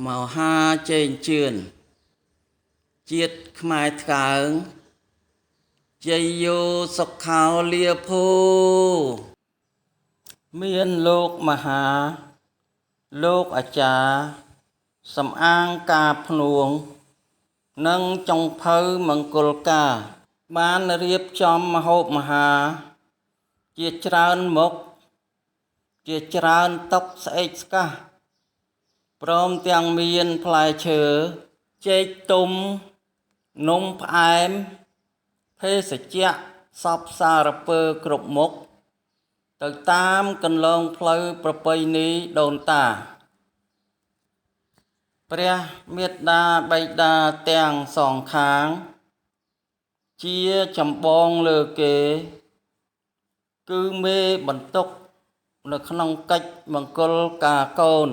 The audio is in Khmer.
មហាចេញជឿនជាតិខ្មែរថ្កើងជ័យយោសុខោលាភោមានលោកមហាលោកអាចារ្យសំអាងការភ្នួងនិងចុងភៅមង្គលការបានរៀបចំម្ហូបមហាជាច្រើនមុខជាច្រើនតុស្អែកស្កះព្រមទាំងមានផ្លែឈើចេកទុំនំផ្អែមភេសជ្ជៈសពសារពើគ្រប់មុខទៅតាមកន្លងផ្លូវប្រពៃណីដូនតាព្រះមេត្តាបិតាទាំងសងខាងជាចម្បងលើគេគឺមេបន្ទុកនៅក្នុងកិច្ចមង្គលការកូន